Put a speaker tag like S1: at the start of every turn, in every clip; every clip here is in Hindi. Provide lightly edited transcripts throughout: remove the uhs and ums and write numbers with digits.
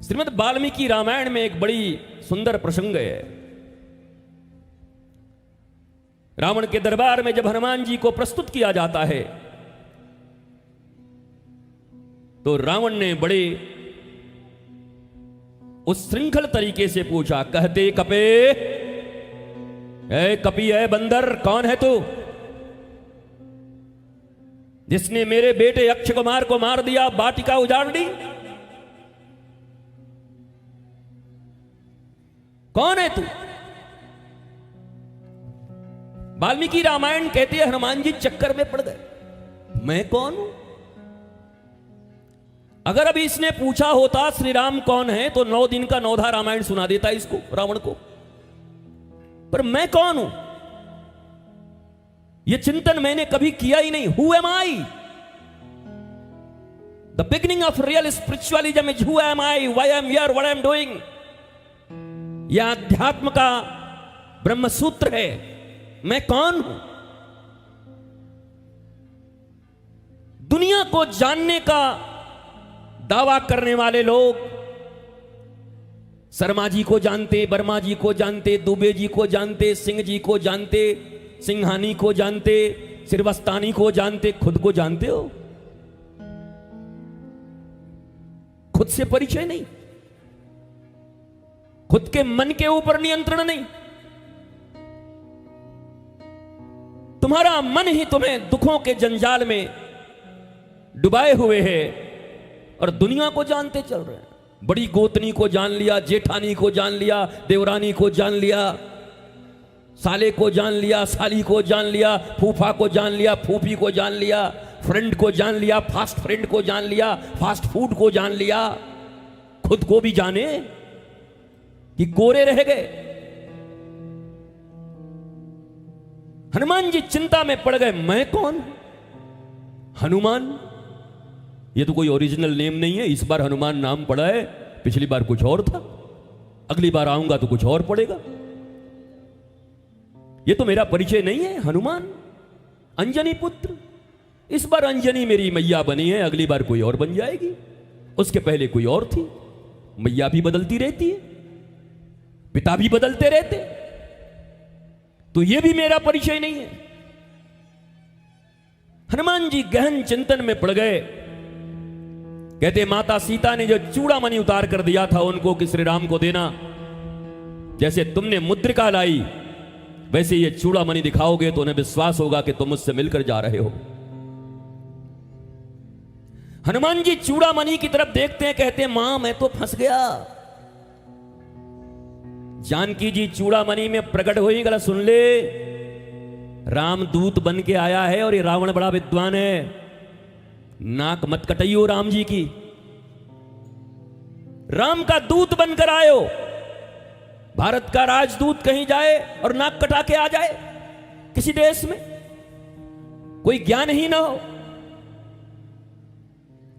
S1: श्रीमद् वाल्मीकि रामायण में एक बड़ी सुंदर प्रसंग है। रावण के दरबार में जब हनुमान जी को प्रस्तुत किया जाता है तो रावण ने बड़े उस श्रृंखल तरीके से पूछा, कहते कपे, ए कपी, ए बंदर, कौन है तू जिसने मेरे बेटे अक्षय कुमार को मार दिया, वाटिका उजाड़ दी? कौन है तू? वाल्मीकि रामायण कहते हैं हनुमान जी चक्कर में पड़ गए, मैं कौन हूं? अगर अभी इसने पूछा होता श्री राम कौन है तो 9 दिन का 9धा रामायण सुना देता इसको, रावण को। पर मैं कौन हूं यह चिंतन मैंने कभी किया ही नहीं। Who am I? The beginning of real spiritualism is who am I, why I am here, what I am doing. यह अध्यात्म का ब्रह्म सूत्र है। मैं कौन हूं? दुनिया को जानने का दावा करने वाले लोग शर्मा जी को जानते, वर्मा जी को जानते, दुबे जी को जानते, सिंह जी को जानते, सिंघानी को जानते, श्रीवस्तानी को जानते, खुद को जानते हो? खुद से परिचय नहीं, खुद के मन के ऊपर नियंत्रण नहीं। तुम्हारा मन ही तुम्हें दुखों के जंजाल में डुबाए हुए है और दुनिया को जानते चल रहे हैं। बड़ी गोतनी को जान लिया, जेठानी को जान लिया, देवरानी को जान लिया, साले को जान लिया, साली को जान लिया, फूफा को जान लिया, फूफी को जान लिया, फ्रेंड को जान लिया, फास्ट फ्रेंड को जान लिया, फास्ट फूड को जान लिया। खुद को भी जाने कि कोरे रह गए। हनुमान जी चिंता में पड़ गए, मैं कौन? हनुमान, ये तो कोई ओरिजिनल नेम नहीं है। इस बार हनुमान नाम पड़ा है, पिछली बार कुछ और था, अगली बार आऊंगा तो कुछ और पड़ेगा। ये तो मेरा परिचय नहीं है। हनुमान, अंजनी पुत्र। इस बार अंजनी मेरी मैया बनी है, अगली बार कोई और बन जाएगी। उसके पहले कोई और थी। मैया भी बदलती रहती है, पिता भी बदलते रहते, तो ये भी मेरा परिचय नहीं है। हनुमान जी गहन चिंतन में पड़ गए। कहते माता सीता ने जो चूड़ामणि उतार कर दिया था उनको कि श्री राम को देना, जैसे तुमने मुद्रिका लाई वैसे ये चूड़ामणि दिखाओगे तो उन्हें विश्वास होगा कि तुम मुझसे मिलकर जा रहे हो। हनुमान जी चूड़ामणि की तरफ देखते हैं, कहते हैं मां मैं तो फंस गया। जानकी जी चूड़ामणि में प्रकट हुई, गला सुन ले, राम दूत बन के आया है और ये रावण बड़ा विद्वान है, नाक मत कटाइयो राम जी की। राम का दूत बनकर आयो, भारत का राजदूत कहीं जाए और नाक कटा के आ जाए किसी देश में, कोई ज्ञान ही ना हो,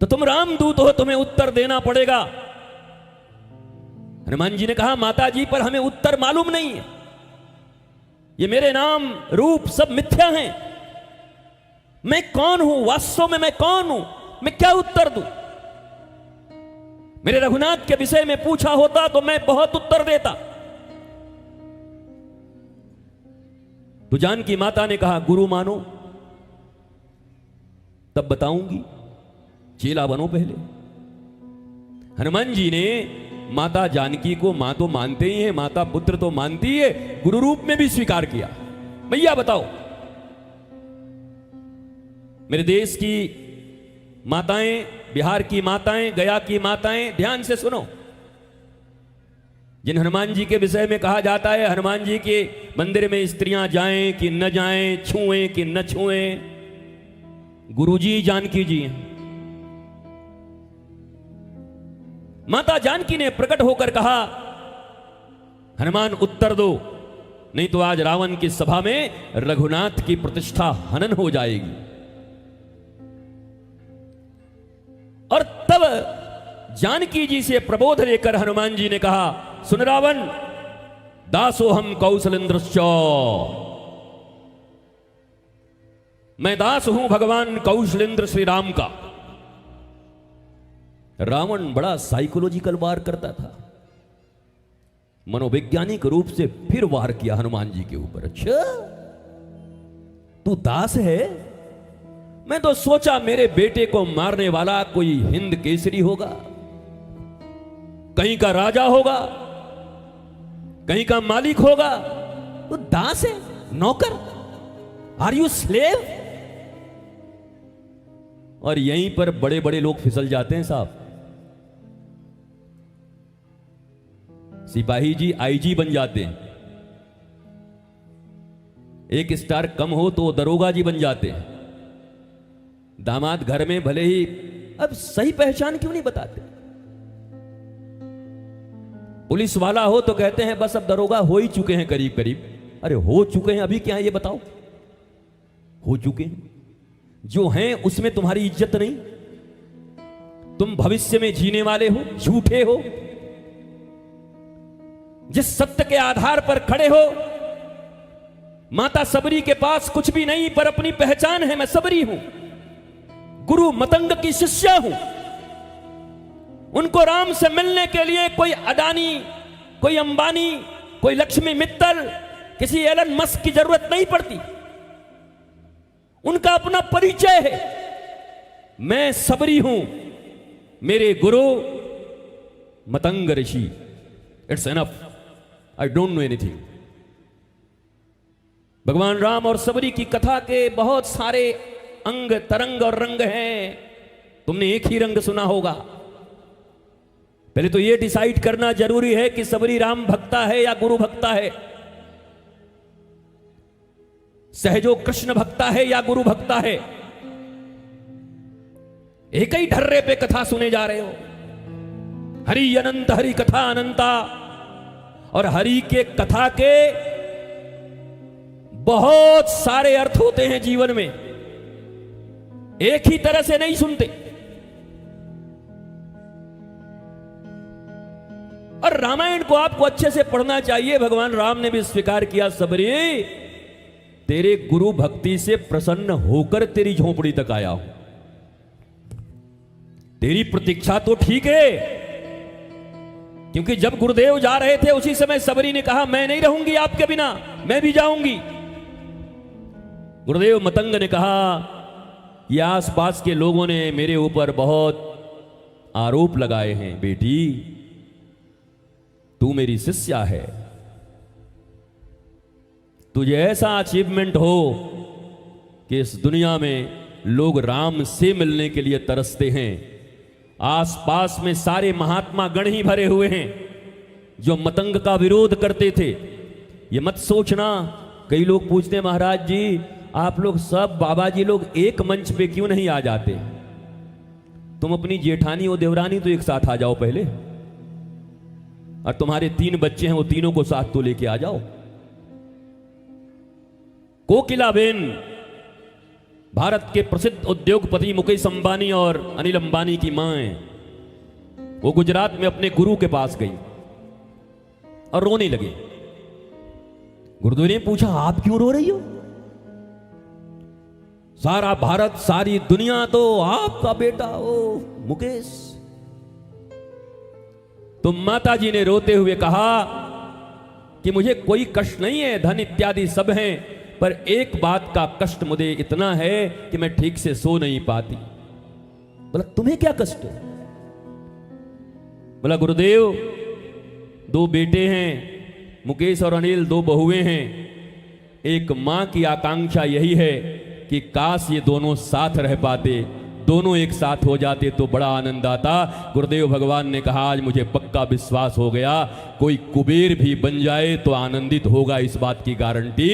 S1: तो तुम रामदूत हो, तुम्हें उत्तर देना पड़ेगा। हनुमान जी ने कहा माता जी पर हमें उत्तर मालूम नहीं है, ये मेरे नाम रूप सब मिथ्या हैं। मैं कौन हूं वास्तव में? मैं कौन हूं? मैं क्या उत्तर दूं? मेरे रघुनाथ के विषय में पूछा होता तो मैं बहुत उत्तर देता। तो जानकी माता ने कहा गुरु मानो तब बताऊंगी, चेला बनो पहले। हनुमान जी ने माता जानकी को मां तो मानते ही हैं, माता पुत्र तो मानती है, गुरु रूप में भी स्वीकार किया। भैया बताओ, मेरे देश की माताएं, बिहार की माताएं, गया की माताएं, ध्यान से सुनो। जिन हनुमान जी के विषय में कहा जाता है हनुमान जी के मंदिर में स्त्रियां जाएं कि न जाएं, छुएं कि न छुएं, गुरुजी जानकी जी हैं। माता जानकी ने प्रकट होकर कहा हनुमान उत्तर दो, नहीं तो आज रावण की सभा में रघुनाथ की प्रतिष्ठा हनन हो जाएगी। और तब जानकी जी से प्रबोध लेकर हनुमान जी ने कहा सुन रावण, दासो हम कौशलेंद्रश्च, मैं दास हूं भगवान कौशलेंद्र श्री राम का। रावण बड़ा साइकोलॉजिकल वार करता था, मनोवैज्ञानिक रूप से फिर वार किया हनुमान जी के ऊपर। अच्छा तू दास है? मैं तो सोचा मेरे बेटे को मारने वाला कोई हिंद केसरी होगा, कहीं का राजा होगा, कहीं का मालिक होगा। तू दास है, नौकर? Are you slave? और यहीं पर बड़े बड़े लोग फिसल जाते हैं साहब। सिपाही जी आईजी बन जाते हैं, एक स्टार कम हो तो दरोगा जी बन जाते हैं, दामाद घर में भले ही। अब सही पहचान क्यों नहीं बताते? पुलिस वाला हो तो कहते हैं बस अब दरोगा हो ही चुके हैं करीब करीब। अरे हो चुके हैं अभी क्या है ये बताओ? हो चुके हैं, जो हैं उसमें तुम्हारी इज्जत नहीं। तुम भविष्य में जीने वाले हो, झूठे हो। जिस सत्य के आधार पर खड़े हो, माता सबरी के पास कुछ भी नहीं पर अपनी पहचान है, मैं सबरी हूं, गुरु मतंग की शिष्या हूं। उनको राम से मिलने के लिए कोई अडानी, कोई अंबानी, कोई लक्ष्मी मित्तल, किसी एलन मस्क की जरूरत नहीं पड़ती। उनका अपना परिचय है, मैं सबरी हूं, मेरे गुरु Matang Rishi. It's enough, I don't know anything. भगवान राम और सबरी की कथा के बहुत सारे अंग, तरंग और रंग हैं। तुमने एक ही रंग सुना होगा। पहले तो यह डिसाइड करना जरूरी है कि सबरी राम भक्ता है या गुरु भक्ता है, सहजो कृष्ण भक्ता है या गुरु भक्ता है। एक ही ढर्रे पे कथा सुने जा रहे हो। हरि अनंत, हरि कथा अनंता। और हरि के कथा के बहुत सारे अर्थ होते हैं जीवन में, एक ही तरह से नहीं सुनते। और रामायण को आपको अच्छे से पढ़ना चाहिए। भगवान राम ने भी स्वीकार किया, सबरी तेरे गुरु भक्ति से प्रसन्न होकर तेरी झोपड़ी तक आया हूं। तेरी प्रतीक्षा तो ठीक है, क्योंकि जब गुरुदेव जा रहे थे उसी समय सबरी ने कहा मैं नहीं रहूंगी आपके बिना, मैं भी जाऊंगी। गुरुदेव मतंग ने कहा ये आसपास के लोगों ने मेरे ऊपर बहुत आरोप लगाए हैं, बेटी तू मेरी शिष्या है, तुझे ऐसा अचीवमेंट हो कि इस दुनिया में लोग राम से मिलने के लिए तरसते हैं। आसपास में सारे महात्मा गण ही भरे हुए हैं जो मतंग का विरोध करते थे। ये मत सोचना, कई लोग पूछते हैं महाराज जी आप लोग सब बाबा जी लोग एक मंच पे क्यों नहीं आ जाते? तुम अपनी जेठानी और देवरानी तो एक साथ आ जाओ पहले, और तुम्हारे 3 बच्चे हैं वो तीनों को साथ तो लेके आ जाओ। कोकिलाबेन भारत के प्रसिद्ध उद्योगपति मुकेश अंबानी और अनिल अंबानी की मां है। वो गुजरात में अपने गुरु के पास गई और रोने लगी। गुरुदेव ने पूछा आप क्यों रो रही हो? सारा भारत, सारी दुनिया तो आपका बेटा ओ मुकेश। तो माता जी ने रोते हुए कहा कि मुझे कोई कष्ट नहीं है, धन इत्यादि सब हैं, पर एक बात का कष्ट मुझे इतना है कि मैं ठीक से सो नहीं पाती। बोला तुम्हें क्या कष्ट है? बोला गुरुदेव 2 बेटे हैं, मुकेश और अनिल 2 बहुएं हैं। एक मां की आकांक्षा यही है कि काश ये दोनों साथ रह पाते, दोनों एक साथ हो जाते तो बड़ा आनंद आता। गुरुदेव भगवान ने कहा आज मुझे पक्का विश्वास हो गया, कोई कुबेर भी बन जाए तो आनंदित होगा, इस बात की गारंटी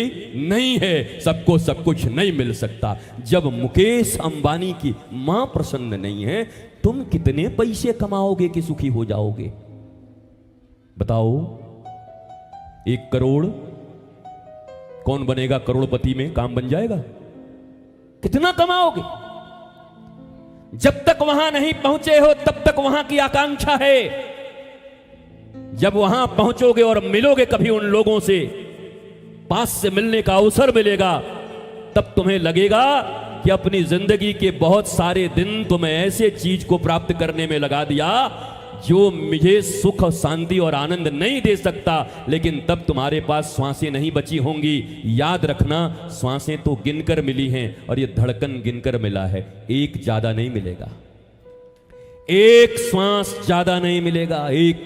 S1: नहीं है, सबको सब कुछ नहीं मिल सकता। जब मुकेश अंबानी की मां प्रसन्न नहीं है, तुम कितने पैसे कमाओगे कि सुखी हो जाओगे? बताओ 1 करोड़, कौन बनेगा करोड़पति में? काम बन जाएगा? कितना कमाओगे? जब तक वहां नहीं पहुंचे हो तब तक वहां की आकांक्षा है। जब वहां पहुंचोगे और मिलोगे कभी उन लोगों से, पास से मिलने का अवसर मिलेगा, तब तुम्हें लगेगा कि अपनी जिंदगी के बहुत सारे दिन तुम ऐसे चीज को प्राप्त करने में लगा दिया जो मुझे सुख शांति और आनंद नहीं दे सकता, लेकिन तब तुम्हारे पास श्वासें नहीं बची होंगी। याद रखना, श्वासें तो गिनकर मिली हैं और ये धड़कन गिनकर मिला है, एक ज्यादा नहीं मिलेगा, एक श्वास ज्यादा नहीं मिलेगा। एक,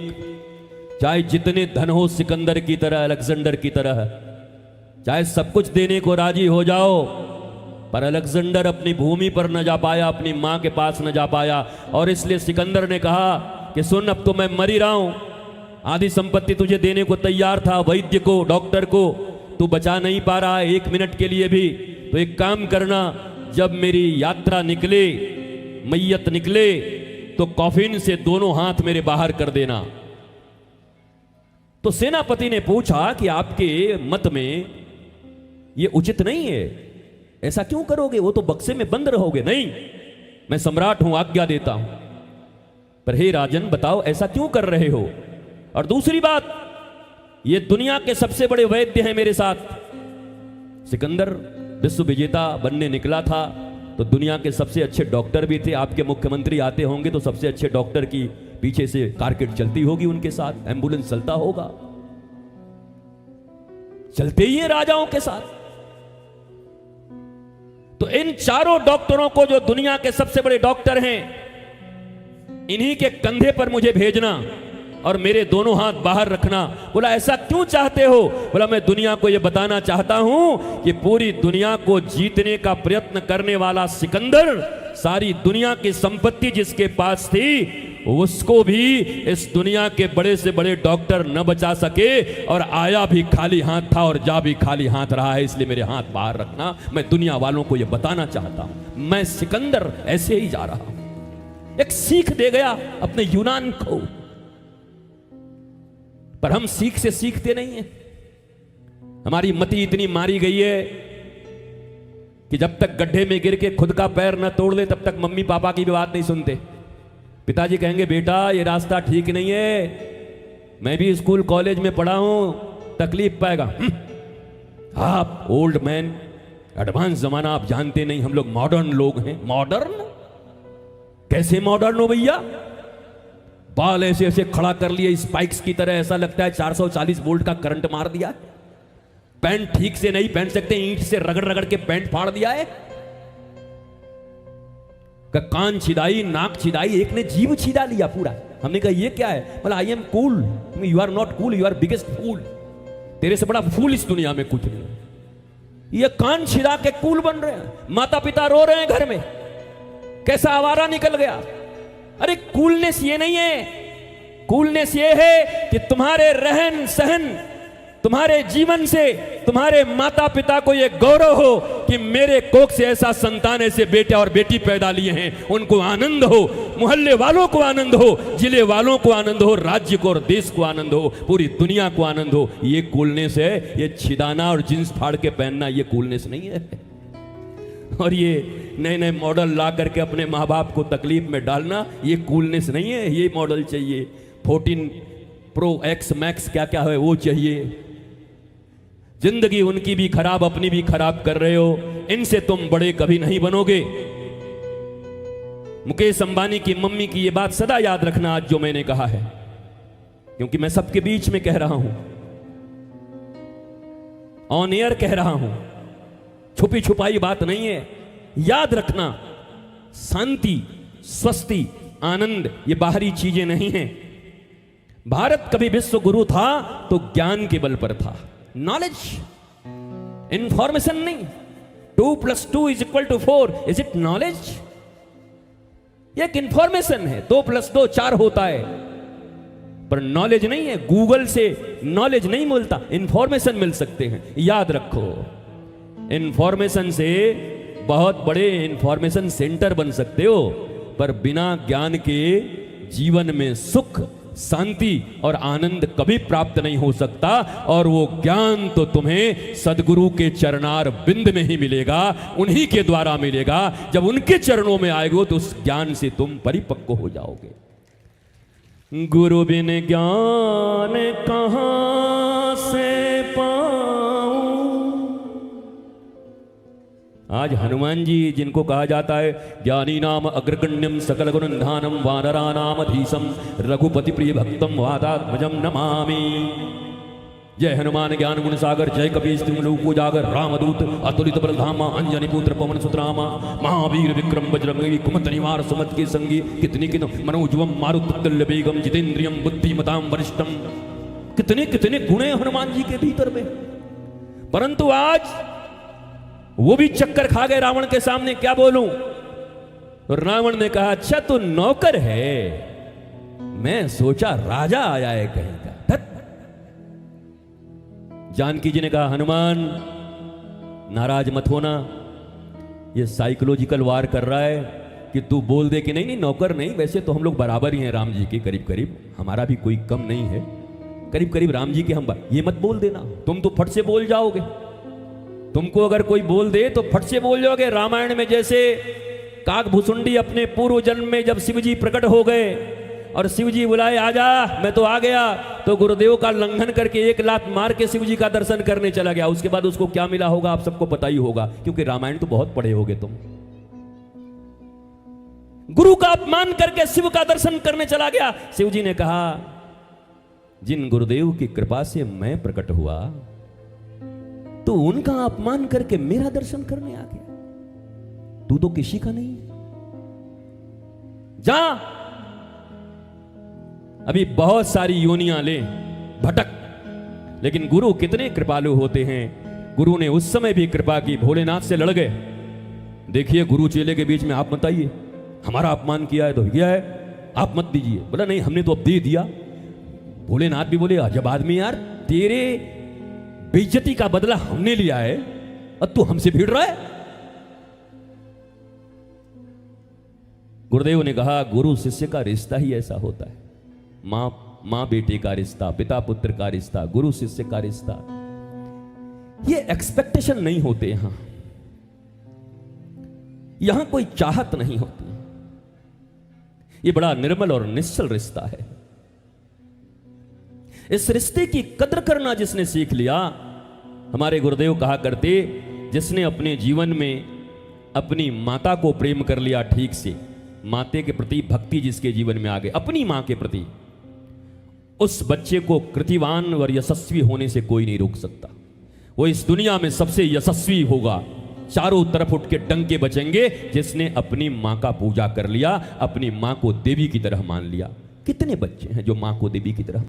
S1: चाहे जितने धन हो सिकंदर की तरह, अलेक्जेंडर की तरह, चाहे सब कुछ देने को राजी हो जाओ, पर अलेक्जेंडर अपनी भूमि पर न जा पाया, अपनी मां के पास न जा पाया। और इसलिए सिकंदर ने कहा कि सुन, अब तो मैं मर ही रहा हूं, आधी संपत्ति तुझे देने को तैयार था, वैद्य को, डॉक्टर को, तू बचा नहीं पा रहा है एक मिनट के लिए भी। तो एक काम करना, जब मेरी यात्रा निकले, मैयत निकले, तो कॉफिन से दोनों हाथ मेरे बाहर कर देना। तो सेनापति ने पूछा कि आपके मत में यह उचित नहीं है, ऐसा क्यों करोगे, वो तो बक्से में बंद रहोगे। नहीं, मैं सम्राट हूं, आज्ञा देता हूं। पर हे राजन बताओ ऐसा क्यों कर रहे हो। और दूसरी बात, ये दुनिया के सबसे बड़े वैद्य हैं मेरे साथ। सिकंदर विश्व विजेता बनने निकला था तो दुनिया के सबसे अच्छे डॉक्टर भी थे। आपके मुख्यमंत्री आते होंगे तो सबसे अच्छे डॉक्टर की पीछे से कारकेट चलती होगी, उनके साथ एम्बुलेंस चलता होगा, चलते ही है राजाओं के साथ। तो इन चारों डॉक्टरों को, जो दुनिया के सबसे बड़े डॉक्टर हैं, इन्हीं के कंधे पर मुझे भेजना और मेरे दोनों हाथ बाहर रखना। बोला ऐसा क्यों चाहते हो। बोला मैं दुनिया को यह बताना चाहता हूं कि पूरी दुनिया को जीतने का प्रयत्न करने वाला सिकंदर, सारी दुनिया की संपत्ति जिसके पास थी, उसको भी इस दुनिया के बड़े से बड़े डॉक्टर न बचा सके, और आया भी खाली हाथ था और जा भी खाली हाथ रहा है। इसलिए मेरे हाथ बाहर रखना, मैं दुनिया वालों को यह बताना चाहता हूं, मैं सिकंदर ऐसे ही जा रहा हूं। एक सीख दे गया अपने यूनान को। पर हम सीख से सीखते नहीं हैं। हमारी मति इतनी मारी गई है कि जब तक गड्ढे में गिर के खुद का पैर न तोड़ ले, तब तक मम्मी पापा की भी बात नहीं सुनते। पिताजी कहेंगे बेटा ये रास्ता ठीक नहीं है, मैं भी स्कूल कॉलेज में पढ़ा हूं, तकलीफ पाएगा। आप ओल्ड मैन, एडवांस जमाना आप जानते नहीं, हम लोग मॉडर्न लोग हैं। मॉडर्न कैसे मॉडर्न हो भैया। बाल ऐसे ऐसे खड़ा कर लिए स्पाइक्स की तरह, ऐसा लगता है 440 वोल्ट का करंट मार दिया। पैंट ठीक से नहीं पहन सकते, ईंट से रगड़ रगड़ के पैंट फाड़ दिया है। कान छिदाई, नाक छिदाई, एक ने जीभ छिदा लिया पूरा। हमने कहा ये क्या है। बोला I am cool. You are not cool, you are biggest fool. तेरे से बड़ा फूल इस दुनिया में कुछ नहीं। ये कान छिदा के कूल बन रहे हैं, माता पिता रो रहे हैं घर में, कैसा आवारा निकल गया। अरे कूलनेस ये नहीं है, कूलनेस ये है कि तुम्हारे रहन सहन, तुम्हारे जीवन से तुम्हारे माता पिता को यह गौरव हो कि मेरे कोख से ऐसा संतान, ऐसे बेटा और बेटी पैदा लिए हैं, उनको आनंद हो, मोहल्ले वालों को आनंद हो, जिले वालों को आनंद हो, राज्य को और देश को आनंद हो, पूरी दुनिया को आनंद हो। ये कूलनेस है। ये छिदाना और जींस फाड़ के पहनना ये कूलनेस नहीं है। और ये नए नए मॉडल ला करके अपने माँ बाप को तकलीफ में डालना, ये कूलनेस नहीं है। ये मॉडल चाहिए, 14 प्रो एक्स मैक्स क्या क्या है वो चाहिए। जिंदगी उनकी भी खराब, अपनी भी खराब कर रहे हो। इनसे तुम बड़े कभी नहीं बनोगे। मुकेश अंबानी की मम्मी की ये बात सदा याद रखना आज जो मैंने कहा है, क्योंकि मैं सबके बीच में कह रहा हूं, ऑन एयर कह रहा हूं, छुपी छुपाई बात नहीं है। याद रखना, शांति, स्वस्ति, आनंद ये बाहरी चीजें नहीं हैं। भारत कभी विश्व गुरु था तो ज्ञान के बल पर था, नॉलेज, इंफॉर्मेशन नहीं। 2 + 2 = 4, इज इट नॉलेज? एक इंफॉर्मेशन है, 2 + 2 4 होता है, पर नॉलेज नहीं है। गूगल से नॉलेज नहीं मिलता, इंफॉर्मेशन मिल सकते हैं। याद रखो, इंफॉर्मेशन से बहुत बड़े इंफॉर्मेशन सेंटर बन सकते हो, पर बिना ज्ञान के जीवन में सुख, शांति और आनंद कभी प्राप्त नहीं हो सकता। और वो ज्ञान तो तुम्हें सदगुरु के चरणार बिंद में ही मिलेगा, उन्हीं के द्वारा मिलेगा। जब उनके चरणों में आएगो तो उस ज्ञान से तुम परिपक्व हो जाओगे। गुरु बिन ज्ञान कहां से पाऊं, आज हनुमान जी जिनको कहा जाता है ज्ञानी नाम अग्रगण्यम सकल गुण निधानम वानरा नाम धीसम रघुपति प्रिय भक्तम वातात्मजम नमामि। जय हनुमान ज्ञान गुण सागर जय कपीश तिहुलोक उजागर रामदूत अतुलित बलधामा अंजनी पुत्र पवन सुतरामा महावीर विक्रम बजरंगी कुमत निवार सुमत के संगी कितनी मनोजवम मारुतुल्य बेगम जितेंद्रियम बुद्धिमताम वरिष्ठम। कितने कितने गुण हैं हनुमान जी के भीतर में, परंतु आज वो भी चक्कर खा गए रावण के सामने। क्या बोलूं? रावण ने कहा अच्छा तू नौकर है, मैं सोचा राजा आया है कहीं का। जानकी जी ने कहा हनुमान नाराज मत होना, ये साइकोलॉजिकल वार कर रहा है कि तू बोल दे कि नहीं नहीं नौकर नहीं, वैसे तो हम लोग बराबर ही हैं राम जी के, करीब करीब हमारा भी कोई कम नहीं है, करीब करीब राम जी के हम। ये मत बोल देना, तुम तो फट से बोल जाओगे। तुमको अगर कोई बोल दे तो फट से बोल जाओगे। रामायण में जैसे काकभूसुंडी अपने पूर्व जन्म में जब शिव जी प्रकट हो गए और शिव जी बुलाए आजा मैं तो आ गया, तो गुरुदेव का लंघन करके एक लात मार के शिव जी का दर्शन करने चला गया। उसके बाद उसको क्या मिला होगा आप सबको पता ही होगा, क्योंकि रामायण तो बहुत पढ़े होगे तुम। गुरु का अपमान करके शिव का दर्शन करने चला गया। शिव जी ने कहा जिन गुरुदेव की कृपा से मैं प्रकट हुआ तो उनका अपमान करके मेरा दर्शन करने आ गया, तू तो किसी का नहीं है, जा अभी बहुत सारी योनियां ले भटक। लेकिन गुरु कितने कृपालु होते हैं, गुरु ने उस समय भी कृपा की, भोलेनाथ से लड़ गए। देखिए गुरु चेले के बीच में आप मत आइए, हमारा अपमान किया है तो किया है, आप मत दीजिए। बोला नहीं हमने तो अब दे दिया। भोलेनाथ भी बोले अजब आदमी यार, तेरे बेइज्जती का बदला हमने लिया है और तू हमसे भिड़ रहा है। गुरुदेव ने कहा गुरु शिष्य का रिश्ता ही ऐसा होता है, मां बेटे का रिश्ता, पिता पुत्र का रिश्ता, गुरु शिष्य का रिश्ता। ये एक्सपेक्टेशन नहीं होते यहां कोई चाहत नहीं होती, ये बड़ा निर्मल और निश्चल रिश्ता है। इस रिश्ते की कदर करना जिसने सीख लिया, हमारे गुरुदेव कहा करते जिसने अपने जीवन में अपनी माता को प्रेम कर लिया ठीक से, माते के प्रति भक्ति जिसके जीवन में आ गई, अपनी मां के प्रति, उस बच्चे को कृतिवान और यशस्वी होने से कोई नहीं रोक सकता। वो इस दुनिया में सबसे यशस्वी होगा, चारों तरफ उठ के डंके बचेंगे जिसने अपनी मां का पूजा कर लिया, अपनी मां को देवी की तरह मान लिया। कितने बच्चे हैं जो मां को देवी की तरह